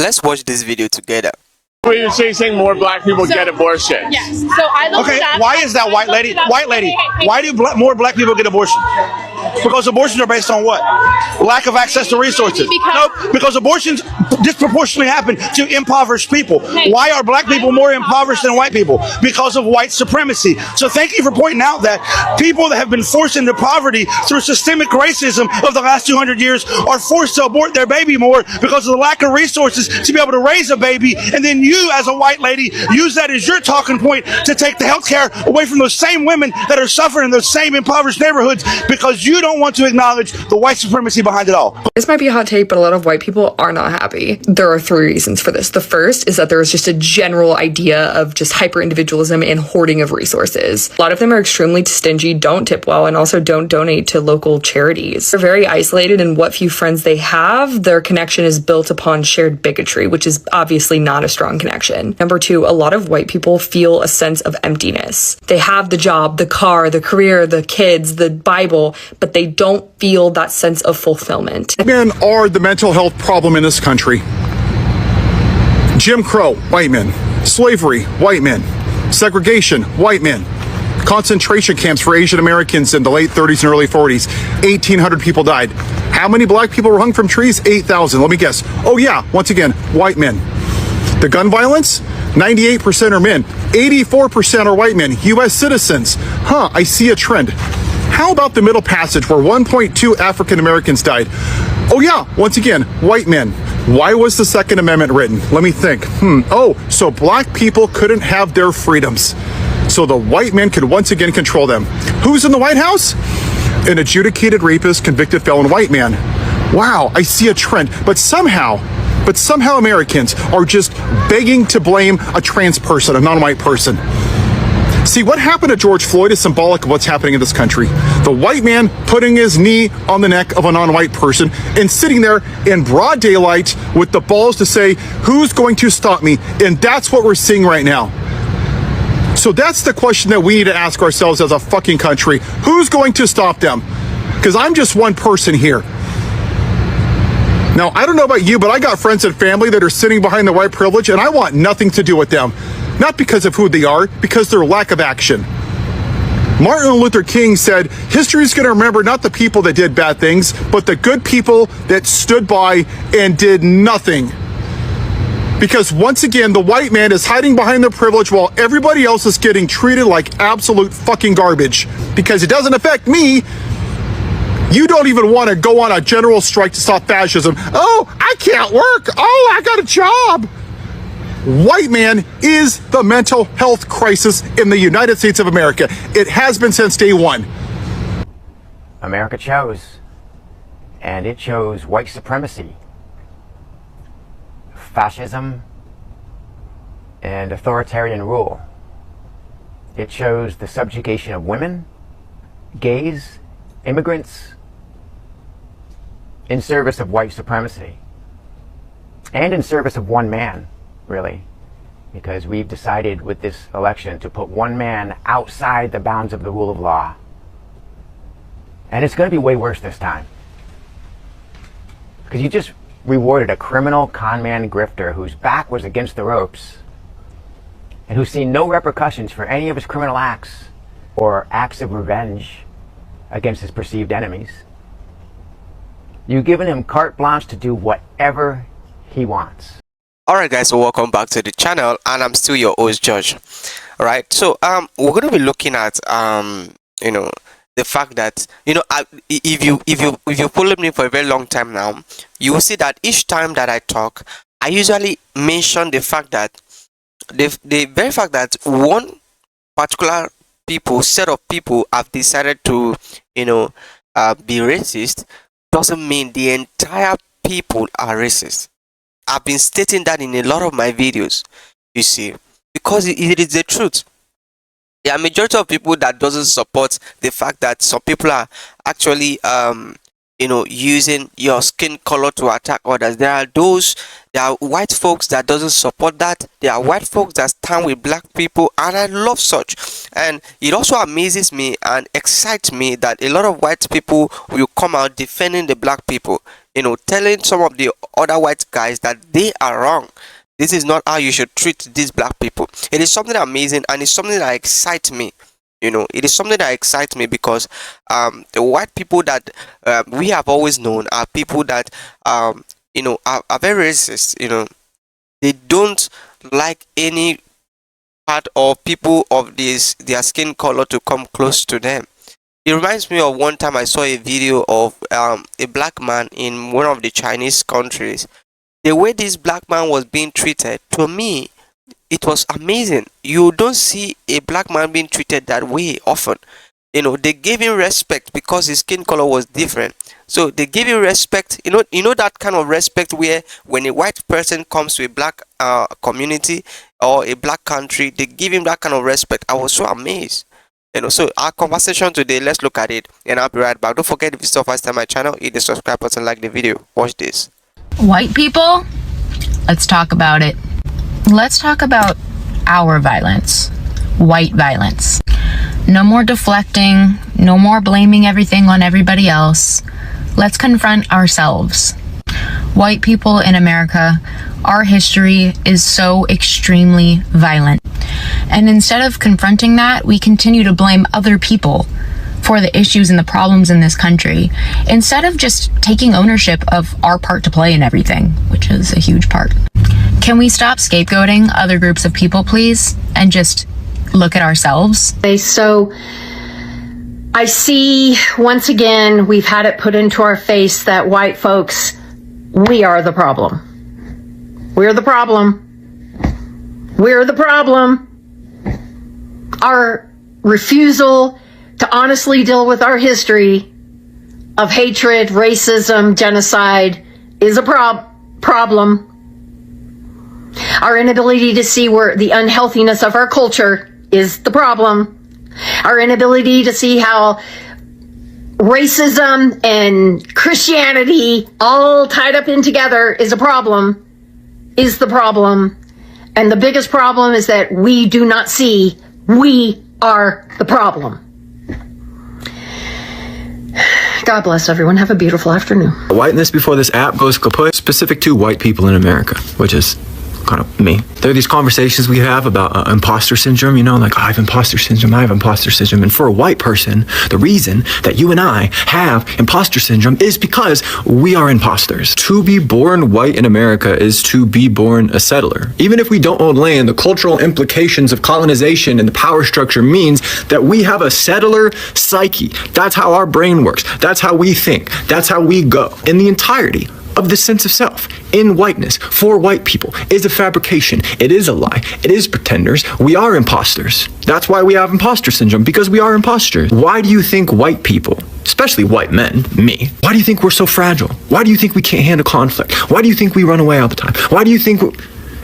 let's watch this video together. What you're saying more black people get abortion. Yes. So I looked Okay, it up. why is that, white lady? White lady, why do more black people get abortion? Because abortions are based on what? Lack of access to resources. No, because abortions disproportionately happen to impoverished people. Why are black people more impoverished than white people? Because of white supremacy. So thank you for pointing out that people that have been forced into poverty through systemic racism of the last 200 years are forced to abort their baby more because of the lack of resources to be able to raise a baby, and then you as a white lady use that as your talking point to take the health care away from those same women that are suffering in those same impoverished neighborhoods because you don't want to acknowledge the white supremacy behind it all. This might be a hot take, but a lot of white people are not happy. There are 3 reasons for this. The first is that there is just a general idea of just hyper-individualism and hoarding of resources. A lot of them are extremely stingy, don't tip well, and also don't donate to local charities. They're very isolated, and what few friends they have, their connection is built upon shared bigotry, which is obviously not a strong connection. Number 2, a lot of white people feel a sense of emptiness. They have the job, the car, the career, the kids, the Bible, but they don't feel that sense of fulfillment. Men are the mental health problem in this country. Jim Crow, white men. Slavery, white men. Segregation, white men. Concentration camps for Asian Americans in the late 30s and early 40s. 1,800 people died. How many black people were hung from trees? 8,000. Let me guess. Oh yeah, once again, white men. The gun violence? 98% are men. 84% are white men. U.S. citizens. I see a trend. How about the Middle Passage where 1.2 African Americans died? Oh yeah, once again, white men. Why was the Second Amendment written? Let me think. So black people couldn't have their freedoms. So the white men could once again control them. Who's in the White House? An adjudicated rapist, convicted felon white man. Wow, I see a trend. But somehow Americans are just begging to blame a trans person, a non-white person. See, what happened to George Floyd is symbolic of what's happening in this country. The white man putting his knee on the neck of a non-white person and sitting there in broad daylight with the balls to say, who's going to stop me? And that's what we're seeing right now. So that's the question that we need to ask ourselves as a fucking country. Who's going to stop them? Because I'm just one person here. Now, I don't know about you, but I got friends and family that are sitting behind the white privilege, and I want nothing to do with them. Not because of who they are, because their lack of action. Martin Luther King said, history is going to remember not the people that did bad things, but the good people that stood by and did nothing. Because once again, the white man is hiding behind their privilege while everybody else is getting treated like absolute fucking garbage. Because it doesn't affect me. You don't even want to go on a general strike to stop fascism. Oh, I can't work. Oh, I got a job. White man is the mental health crisis in the United States of America. It has been since day one. America chose, and it chose white supremacy, fascism, and authoritarian rule. It chose the subjugation of women, gays, immigrants, in service of white supremacy, and in service of one man. Really, because we've decided with this election to put one man outside the bounds of the rule of law. And it's going to be way worse this time. Because you just rewarded a criminal conman grifter whose back was against the ropes and who's seen no repercussions for any of his criminal acts or acts of revenge against his perceived enemies. You've given him carte blanche to do whatever he wants. Alright guys, so welcome back to the channel, and I'm still your host George. Alright, so we're going to be looking at the fact that if you followed me for a very long time now, you will see that each time that I talk, I usually mention the fact that the very fact that one particular set of people have decided to be racist doesn't mean the entire people are racist. I've been stating that in a lot of my videos, you see, because it is the truth. There are majority of people that doesn't support the fact that some people are actually using your skin color to attack others. There are white folks that doesn't support that. There are white folks that stand with black people, and I love such. And it also amazes me and excites me that a lot of white people will come out defending the black people. telling some of the other white guys that they are wrong. This is not how you should treat these black people. It is something amazing, and it's something that excites me. It is something that excites me because the white people that we have always known are people that are very racist. They don't like any part of people of their skin color to come close to them. It reminds me of one time I saw a video of a black man in one of the Chinese countries. The way this black man was being treated, to me, it was amazing. You don't see a black man being treated that way often. They gave him respect because his skin color was different. So they give him respect. That kind of respect where when a white person comes to a black community or a black country, they give him that kind of respect. I was so amazed. So our conversation today, let's look at it, and I'll be right back. Don't forget, if it's the first time my channel, hit the subscribe button, like the video. Watch this. White people, let's talk about it. Let's talk about our violence, white violence. No more deflecting, no more blaming everything on everybody else. Let's confront ourselves. White people in America, our history is so extremely violent. And instead of confronting that, we continue to blame other people for the issues and the problems in this country, instead of just taking ownership of our part to play in everything, which is a huge part. Can we stop scapegoating other groups of people, please, and just look at ourselves? So I see, once again, we've had it put into our face that white folks, we are the problem. We're the problem. We're the problem. Our refusal to honestly deal with our history of hatred, racism, genocide is a problem. Our inability to see where the unhealthiness of our culture is the problem. Our inability to see how racism and Christianity all tied up in together is the problem. And the biggest problem is that we do not see we are the problem. God bless everyone. Have a beautiful afternoon. Whiteness before this app goes kaput, specific to white people in America, which is kind of me. There are these conversations we have about imposter syndrome, like I have imposter syndrome, I have imposter syndrome. And for a white person, the reason that you and I have imposter syndrome is because we are imposters. To be born white in America is to be born a settler. Even if we don't own land, the cultural implications of colonization and the power structure means that we have a settler psyche. That's how our brain works. That's how we think. That's how we go. In the entirety of the sense of self in whiteness for white people is a fabrication. It is a lie. It is pretenders. We are imposters. That's why we have imposter syndrome, because we are imposters. Why do you think white people, especially white men, me, why do you think we're so fragile? Why do you think we can't handle conflict? Why do you think we run away all the time? Why do you think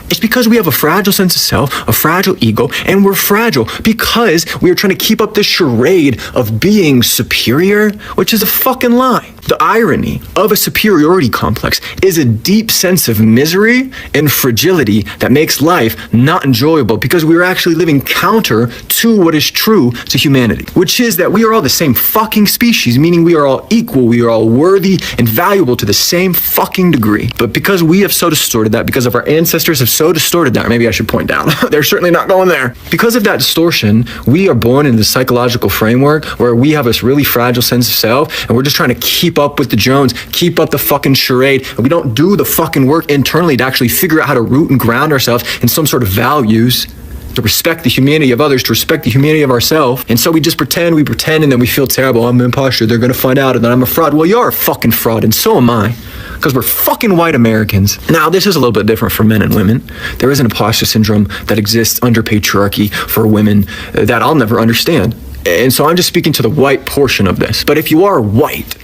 it's because we have a fragile sense of self, a fragile ego, and we're fragile because we are trying to keep up this charade of being superior, which is a fucking lie. The irony of a superiority complex is a deep sense of misery and fragility that makes life not enjoyable, because we are actually living counter to what is true to humanity, which is that we are all the same fucking species, meaning we are all equal, we are all worthy and valuable to the same fucking degree. But because we have so distorted that, because of our ancestors have so distorted that, maybe I should point down, they're certainly not going there. Because of that distortion, we are born in this psychological framework where we have this really fragile sense of self, and we're just trying to keep up with the Jones, keep up the fucking charade, and we don't do the fucking work internally to actually figure out how to root and ground ourselves in some sort of values, to respect the humanity of others, to respect the humanity of ourselves. And so we just pretend, and then we feel terrible. I'm an imposter, they're gonna find out, and then I'm a fraud. Well, you're a fucking fraud, and so am I, because we're fucking white Americans. Now, this is a little bit different for men and women. There is an imposter syndrome that exists under patriarchy for women that I'll never understand. And so I'm just speaking to the white portion of this. But if you are white,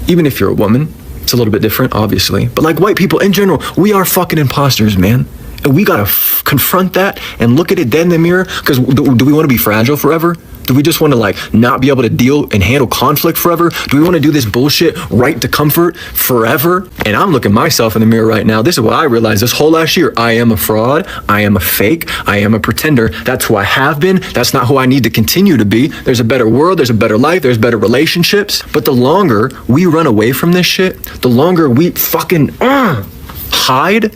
even if you're a woman, it's a little bit different, obviously. But like white people in general, we are fucking imposters, man. And we gotta confront that and look at it dead in the mirror, because do we want to be fragile forever? Do we just want to like not be able to deal and handle conflict forever? Do we want to do this bullshit right to comfort forever? And I'm looking myself in the mirror right now. This is what I realized this whole last year. I am a fraud. I am a fake. I am a pretender. That's who I have been. That's not who I need to continue to be. There's a better world. There's a better life. There's better relationships. But the longer we run away from this shit, the longer we fucking hide,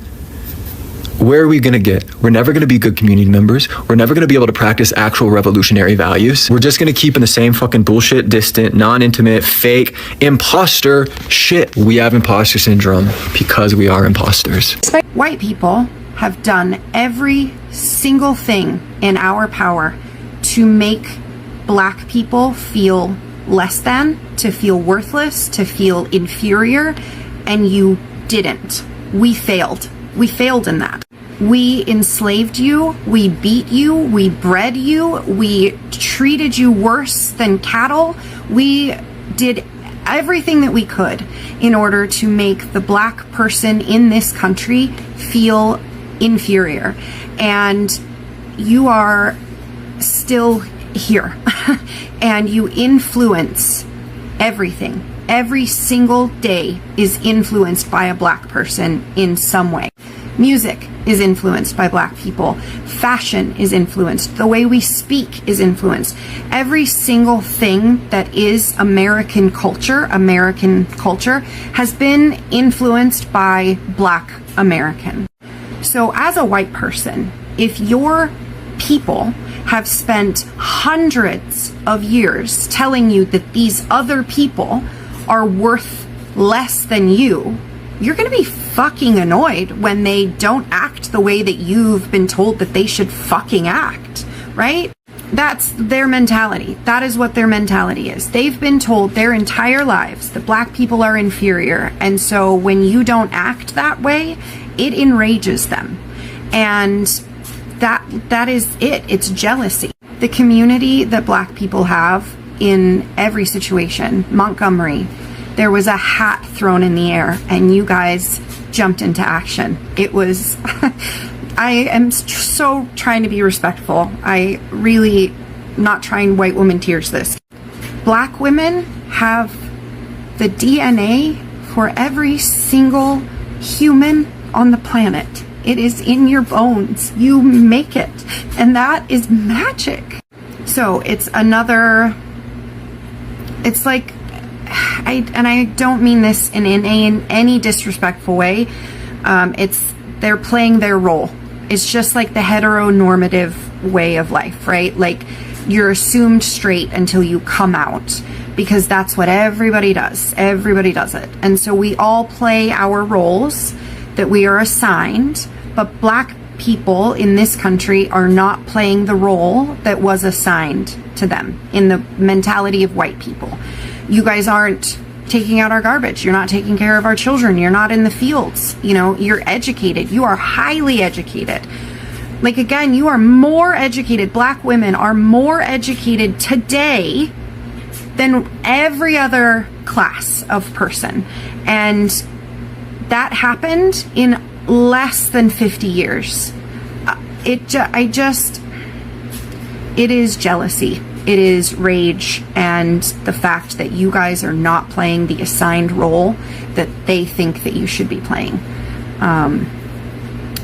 where are we gonna get? We're never gonna be good community members. We're never gonna be able to practice actual revolutionary values. We're just gonna keep in the same fucking bullshit, distant, non-intimate, fake, imposter shit. We have imposter syndrome because we are imposters. White people have done every single thing in our power to make black people feel less than, to feel worthless, to feel inferior, and you didn't. We failed. We failed in that. We enslaved you, we beat you, we bred you, we treated you worse than cattle. We did everything that we could in order to make the black person in this country feel inferior. And you are still here and you influence everything. Every single day is influenced by a black person in some way. Music is influenced by black people. Fashion is influenced. The way we speak is influenced. Every single thing that is American culture has been influenced by Black American. So as a white person, if your people have spent hundreds of years telling you that these other people are worth less than you, you're going to be fucking annoyed when they don't act the way that you've been told that they should fucking act, right? That's their mentality. That is what their mentality is. They've been told their entire lives that black people are inferior. And so when you don't act that way, it enrages them. And that is it. It's jealousy. The community that black people have in every situation, Montgomery, there was a hat thrown in the air and you guys jumped into action. It was, I am so trying to be respectful. I really not trying white woman tears this. Black women have the DNA for every single human on the planet. It is in your bones. You make it. And that is magic. So it's another, it's like, I don't mean this in any disrespectful way. They're playing their role. It's just like the heteronormative way of life, right? Like you're assumed straight until you come out because that's what everybody does. Everybody does it. And so we all play our roles that we are assigned, but black people in this country are not playing the role that was assigned to them in the mentality of white people. You guys aren't taking out our garbage. You're not taking care of our children. You're not in the fields. You know, you're educated. You are highly educated. Like, again, you are more educated. Black women are more educated today than every other class of person. And that happened in less than 50 years. It is jealousy. It is rage and the fact that you guys are not playing the assigned role that they think that you should be playing.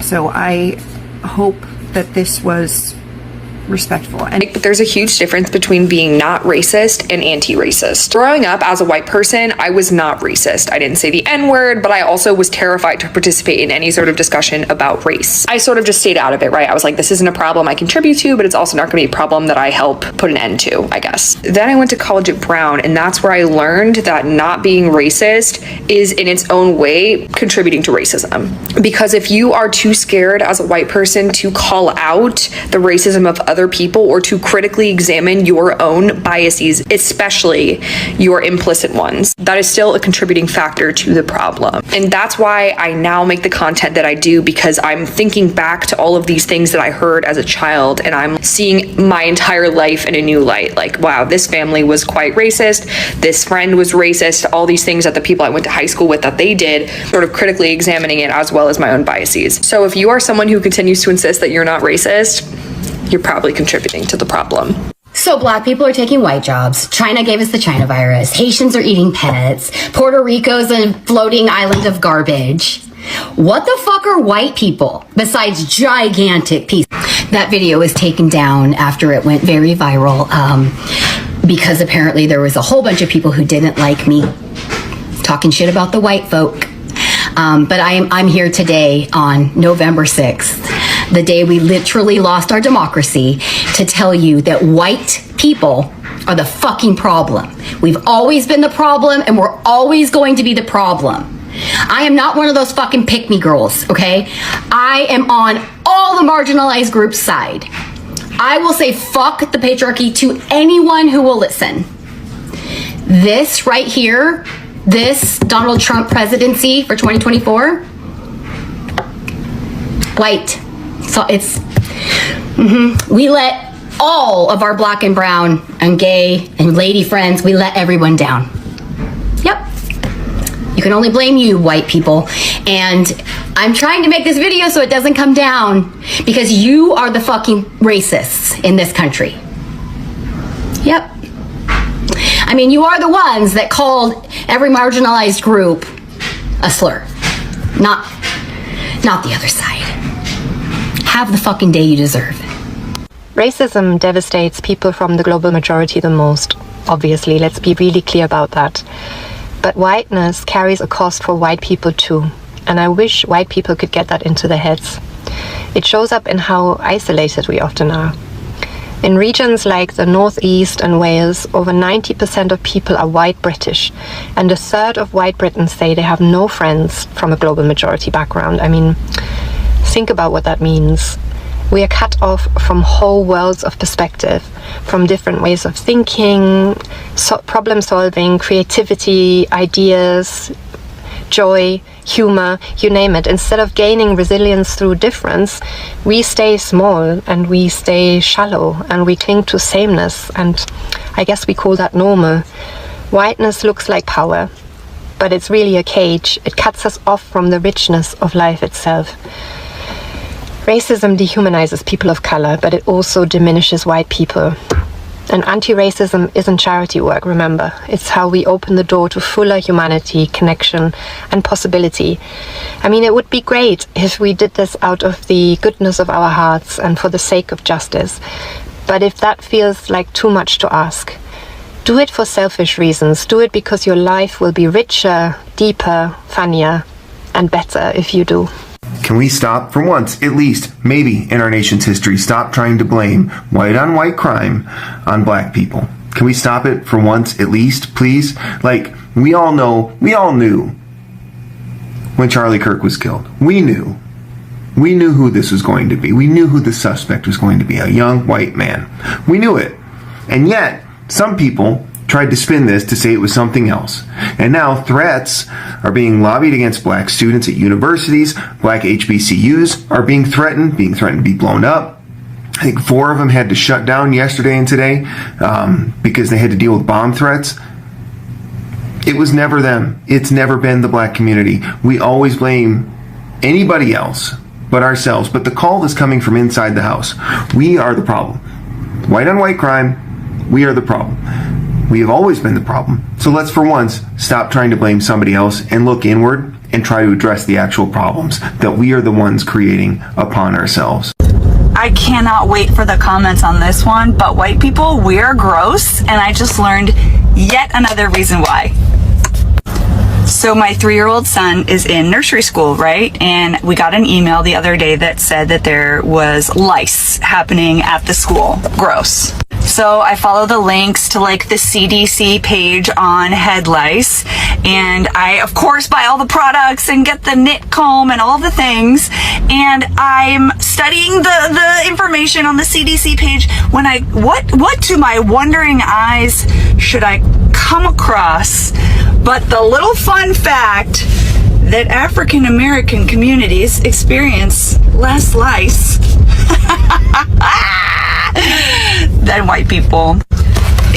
So I hope that this was respectful. And there's a huge difference between being not racist and anti-racist. Growing up as a white person, I was not racist. I didn't say the N-word, but I also was terrified to participate in any sort of discussion about race. I sort of just stayed out of it, right? I was like, this isn't a problem I contribute to, but it's also not going to be a problem that I help put an end to, I guess. Then I went to college at Brown, and that's where I learned that not being racist is in its own way contributing to racism. Because if you are too scared as a white person to call out the racism of other people or to critically examine your own biases, especially your implicit ones, that is still a contributing factor to the problem. And that's why I now make the content that I do, because I'm thinking back to all of these things that I heard as a child and I'm seeing my entire life in a new light. Like, wow, this family was quite racist, this friend was racist, all these things that the people I went to high school with that they did, sort of critically examining it as well as my own biases. So if you are someone who continues to insist that you're not racist, you're probably contributing to the problem. So black people are taking white jobs. China gave us the China virus. Haitians are eating pets. Puerto Rico's a floating island of garbage. What the fuck are white people besides gigantic pieces? That video was taken down after it went very viral because apparently there was a whole bunch of people who didn't like me talking shit about the white folk. But I'm here today on November 6th, the day we literally lost our democracy, to tell you that white people are the fucking problem. We've always been the problem, and we're always going to be the problem. I am not one of those fucking pick-me girls, okay? I am on all the marginalized groups' side. I will say fuck the patriarchy to anyone who will listen. This right here, this Donald Trump presidency for 2024, white. So it's, we let all of our black and brown and gay and lady friends, we let everyone down. Yep. You can only blame you, white people. And I'm trying to make this video so it doesn't come down because you are the fucking racists in this country. Yep. I mean, you are the ones that called every marginalized group a slur. Not the other side. Have the fucking day you deserve. Racism devastates people from the global majority the most, obviously. Let's be really clear about that. But whiteness carries a cost for white people too. And I wish white people could get that into their heads. It shows up in how isolated we often are. In regions like the Northeast and Wales, over 90% of people are white British, and a third of white Britons say they have no friends from a global majority background. I mean, think about what that means. We are cut off from whole worlds of perspective, from different ways of thinking, problem solving, creativity, ideas, joy, humor, you name it. Instead of gaining resilience through difference, we stay small and we stay shallow and we cling to sameness, and I guess we call that normal. Whiteness looks like power, but it's really a cage. It cuts us off from the richness of life itself. Racism dehumanizes people of color, but it also diminishes white people. And anti-racism isn't charity work, remember. It's how we open the door to fuller humanity, connection, and possibility. I mean, it would be great if we did this out of the goodness of our hearts and for the sake of justice. But if that feels like too much to ask, do it for selfish reasons. Do it because your life will be richer, deeper, funnier, and better if you do. Can we stop, for once, at least, maybe in our nation's history, stop trying to blame white-on-white crime on black people? Can we stop it for once, at least, please? Like, we all knew when Charlie Kirk was killed. We knew who this was going to be. We knew who the suspect was going to be, a young white man. We knew it. And yet, some people tried to spin this to say it was something else. And now threats are being lobbied against black students at universities. Black HBCUs are being threatened to be blown up. I think 4 of them had to shut down yesterday and today because they had to deal with bomb threats. It was never them. It's never been the black community. We always blame anybody else but ourselves. But the call is coming from inside the house. We are the problem. White on white crime, we are the problem. We have always been the problem. So let's, for once, stop trying to blame somebody else and look inward and try to address the actual problems that we are the ones creating upon ourselves. I cannot wait for the comments on this one, but white people, we are gross, and I just learned yet another reason why. So my 3-year-old son is in nursery school, right? And we got an email the other day that said that there was lice happening at the school. Gross. So I follow the links to like the CDC page on head lice, and I of course buy all the products and get the knit comb and all the things, and I'm studying the information on the CDC page when what to my wondering eyes should I come across but the little fun fact that African American communities experience less lice than white people.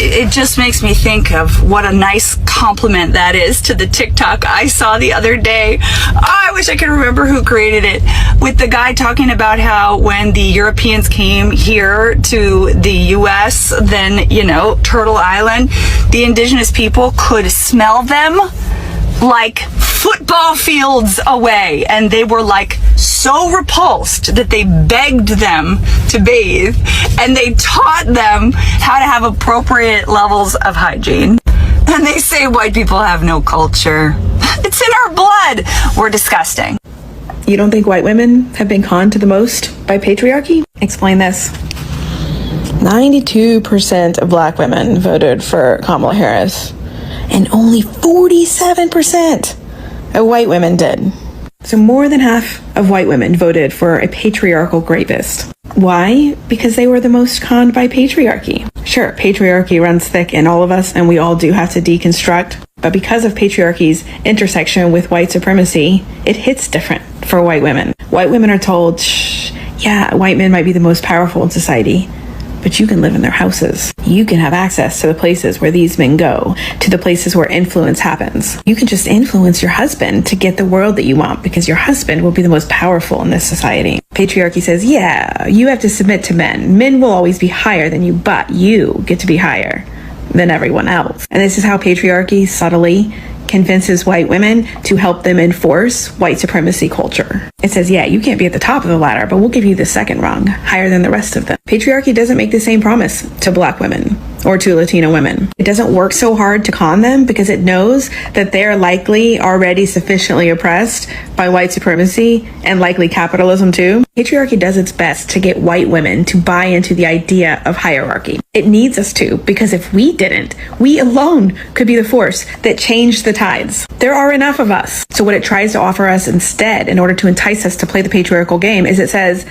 it just makes me think of what a nice compliment that is to the TikTok I saw the other day. Oh, I wish I could remember who created it, with the guy talking about how when the Europeans came here to the US, then, you know, Turtle Island, the indigenous people could smell them like football fields away, and they were like so repulsed that they begged them to bathe, and they taught them how to have appropriate levels of hygiene. And they say white people have no culture. It's in our blood. We're disgusting. You don't think white women have been conned to the most by patriarchy? Explain this. 92% of black women voted for Kamala Harris, and only 47% of white women did. So more than half of white women voted for a patriarchal rapist. Why? Because they were the most conned by patriarchy. Sure, patriarchy runs thick in all of us, and we all do have to deconstruct. But because of patriarchy's intersection with white supremacy, it hits different for white women. White women are told, yeah, white men might be the most powerful in society, but you can live in their houses. You can have access to the places where these men go, to the places where influence happens. You can just influence your husband to get the world that you want, because your husband will be the most powerful in this society. Patriarchy says, yeah, you have to submit to men. Men will always be higher than you, but you get to be higher than everyone else. And this is how patriarchy subtly convinces white women to help them enforce white supremacy culture. It says, yeah, you can't be at the top of the ladder, but we'll give you the second rung, higher than the rest of them. Patriarchy doesn't make the same promise to black women or to Latino women. It doesn't work so hard to con them because it knows that they're likely already sufficiently oppressed by white supremacy and likely capitalism too. Patriarchy does its best to get white women to buy into the idea of hierarchy. It needs us to, because if we didn't, we alone could be the force that changed the tides. There are enough of us. So what it tries to offer us instead, in order to entice us to play the patriarchal game, is it says,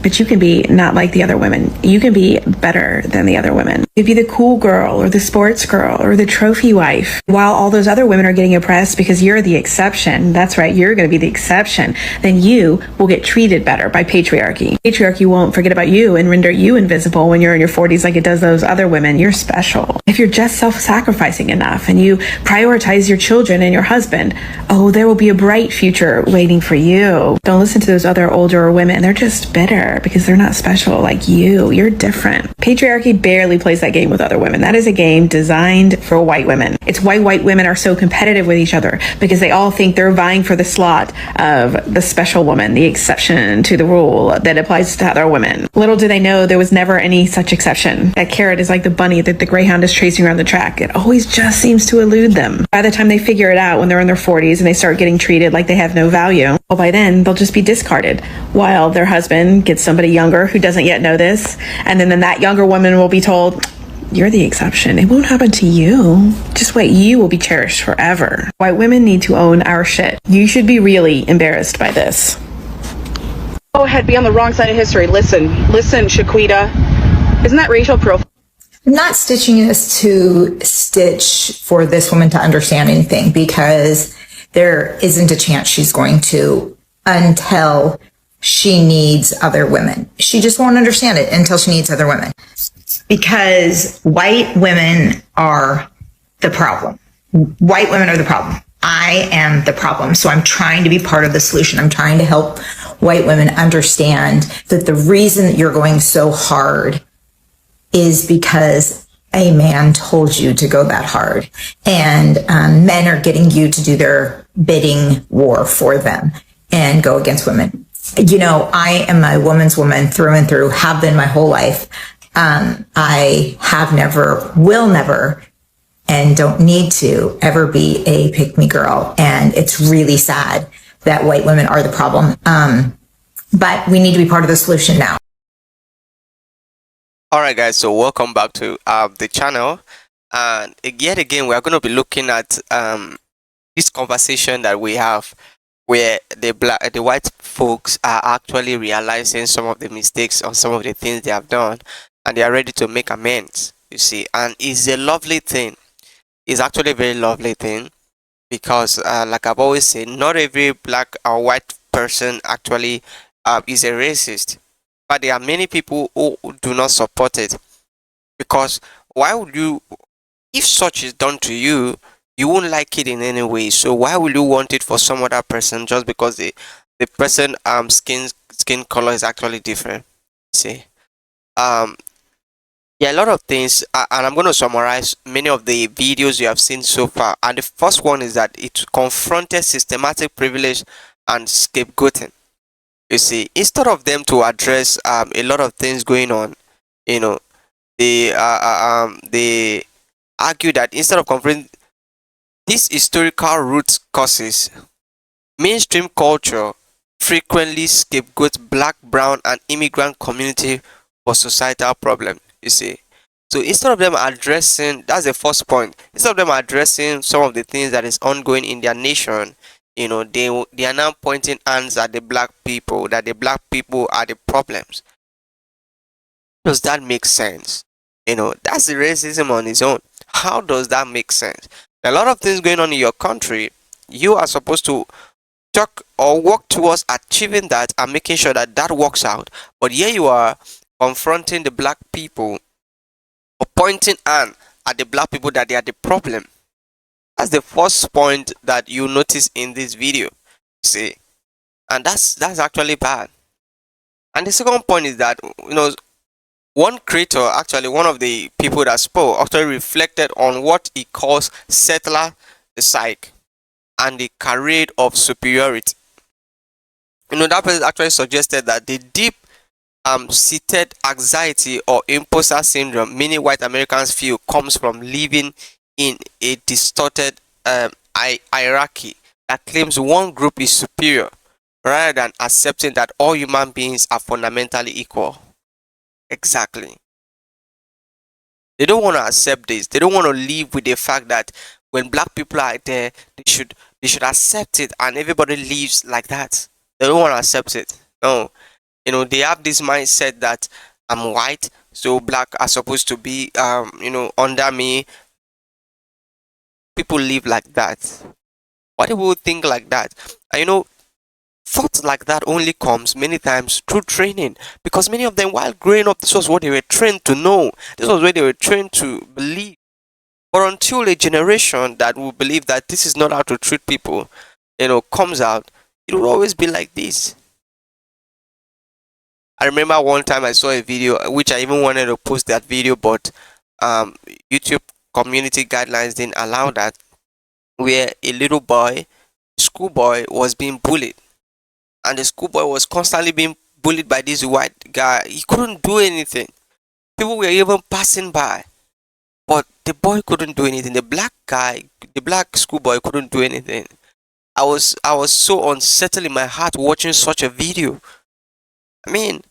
but you can be not like the other women. You can be better than the other women. You can be the cool girl or the sports girl or the trophy wife. While all those other women are getting oppressed because you're the exception, that's right, you're going to be the exception, then you will get treated better by patriarchy. Patriarchy won't forget about you and render you invisible when you're in your 40s like it does those other women. You're special. If you're just self-sacrificing enough and you prioritize your children and your husband, oh, there will be a bright future waiting for you. Don't listen to those other older women. They're just bitter because they're not special like you. You're different. Patriarchy barely plays that game with other women. That is a game designed for white women. It's why white women are so competitive with each other, because they all think they're vying for the slot of the special woman, the exception to the rule that applies to other women. Little do they know there was never any such exception. That carrot is like the bunny that the greyhound is chasing around the track. It always just seems to elude them. By the time they figure it out when they're in their 40s and they start getting treated like they have no value, well, by then they'll just be discarded, while their husband gets somebody younger who doesn't yet know this, and then that younger woman will be told, you're the exception. It won't happen to you. Just wait, you will be cherished forever. White women need to own our shit. You should be really embarrassed by this. Go ahead, be on the wrong side of history. Listen, Shaquita. Isn't that racial profile? I'm not stitching this to stitch for this woman to understand anything, because there isn't a chance she's going to until she needs other women. She just won't understand it until she needs other women. Because white women are the problem. White women are the problem. I am the problem. So I'm trying to be part of the solution. I'm trying to help white women understand that the reason that you're going so hard is because a man told you to go that hard. And men are getting you to do their bidding war for them and go against women. You know, I am a woman's woman through and through, have been my whole life. I have never, will never, and don't need to ever be a pick-me girl. And it's really sad that white women are the problem. But we need to be part of the solution now. Alright guys, so welcome back to the channel, and yet again we are going to be looking at this conversation that we have, where the white folks are actually realizing some of the mistakes or some of the things they have done, and they are ready to make amends, you see. And it's a lovely thing. It's actually a very lovely thing, because like I've always said, not every black or white person actually is a racist, but there are many people who do not support it, because why would you, if such is done to you, you won't like it in any way. So why will you want it for some other person just because the person skin color is actually different? See, um, yeah, a lot of things, and I'm going to summarize many of the videos you have seen so far. And the first one is that it confronted systematic privilege and scapegoating. You see, instead of them to address a lot of things going on, you know, they argue that instead of confronting these historical root causes, mainstream culture frequently scapegoats black, brown, and immigrant community for societal problems. You see, so instead of them addressing, that's the first point. Instead of them addressing some of the things that is ongoing in their nation, they are now pointing hands at the black people, that the black people are the problems. Does that make sense? That's the racism on its own. How does that make sense? A lot of things going on in your country, you are supposed to talk or work towards achieving that and making sure that that works out. But here you are confronting the black people or pointing hand at the black people that they are the problem. That's the first point that you notice in this video. See, and that's actually bad. And the second point is that one creator, actually one of the people that spoke, actually reflected on what he calls settler the psyche and the charade of superiority. That person actually suggested that the deep seated anxiety or imposter syndrome many white Americans feel comes from living in a distorted hierarchy that claims one group is superior rather than accepting that all human beings are fundamentally equal. Exactly. They don't want to accept this. They don't want to live with the fact that when black people are there, they should accept it and everybody lives like that. They don't want to accept it. No. They have this mindset that I'm white, so black are supposed to be under me. People live like that. Why do people think like that? And thoughts like that only comes many times through training, because many of them, while growing up, this was what they were trained to know. This was what they were trained to believe. But until a generation that will believe that this is not how to treat people, comes out, it will always be like this. I remember one time I saw a video, which I even wanted to post that video, but YouTube community guidelines didn't allow that, where a little boy, schoolboy, was being bullied. And the schoolboy was constantly being bullied by this white guy. He couldn't do anything. People were even passing by, but the boy couldn't do anything. The black schoolboy couldn't do anything. I was so unsettled in my heart watching such a video. I mean,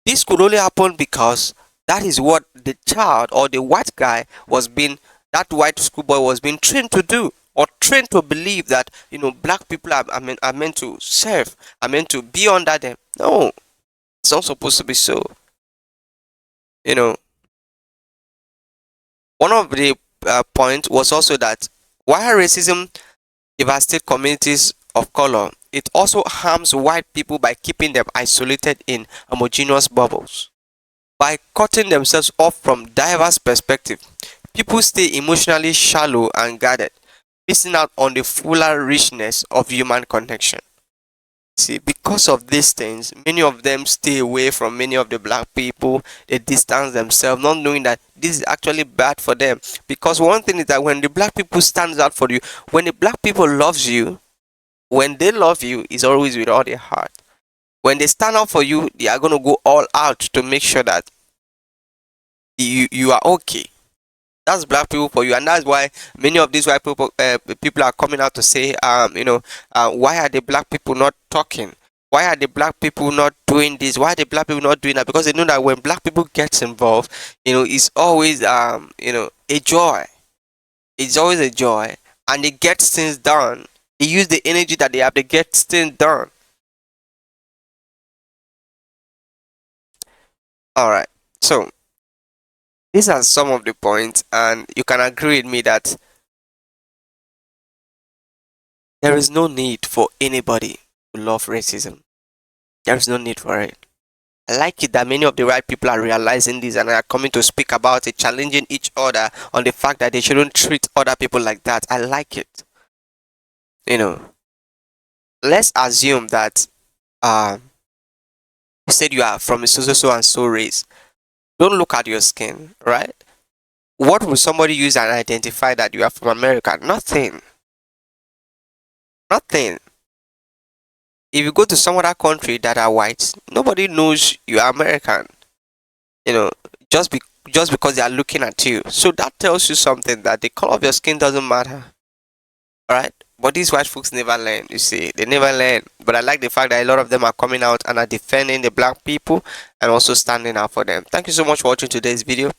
this could only happen because that is what the child or the white guy that white schoolboy was being trained to do, or trained to believe that black people are meant to serve, are meant to be under them. No, it's not supposed to be so. One of the points was also that while racism devastates communities of color, it also harms white people by keeping them isolated in homogeneous bubbles. By cutting themselves off from diverse perspectives, people stay emotionally shallow and guarded, missing out on the fuller richness of human connection. See, because of these things, many of them stay away from many of the black people. They distance themselves, not knowing that this is actually bad for them. Because one thing is that when the black people stands out for you, when the black people loves you, when they love you, it's always with all their heart. When they stand up for you, they are going to go all out to make sure that you are okay. That's black people for you, and that's why many of these white people are coming out to say, why are the black people not talking? Why are the black people not doing this? Why are the black people not doing that? Because they know that when black people gets involved, it's always a joy. It's always a joy, and they get things done. They use the energy that they have to get things done. All right, so these are some of the points, and you can agree with me that there is no need for anybody to love racism. There is no need for it. I like it that many of the right people are realizing this and are coming to speak about it, challenging each other on the fact that they shouldn't treat other people like that. I like it. You know, let's assume that you said you are from a so and so race. Don't look at your skin, right? What will somebody use and identify that you are from America? Nothing. Nothing. If you go to some other country that are white, nobody knows you are American. You know, just because they are looking at you. So that tells you something, that the color of your skin doesn't matter. Alright? But these white folks never learn, you see. They never learn. But I like the fact that a lot of them are coming out and are defending the black people and also standing up for them. Thank you so much for watching today's video.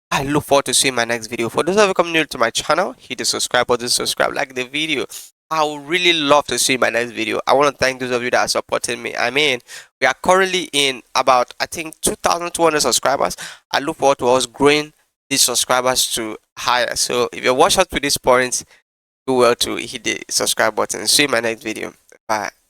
I look forward to seeing my next video. For those of you coming new to my channel, hit the subscribe button, like the video. I would really love to see my next video. I want to thank those of you that are supporting me. I mean, we are currently in about, I think, 2,200 subscribers. I look forward to us growing these subscribers to higher. So if you watch up to this point, do well to hit the subscribe button. See you in my next video. Bye.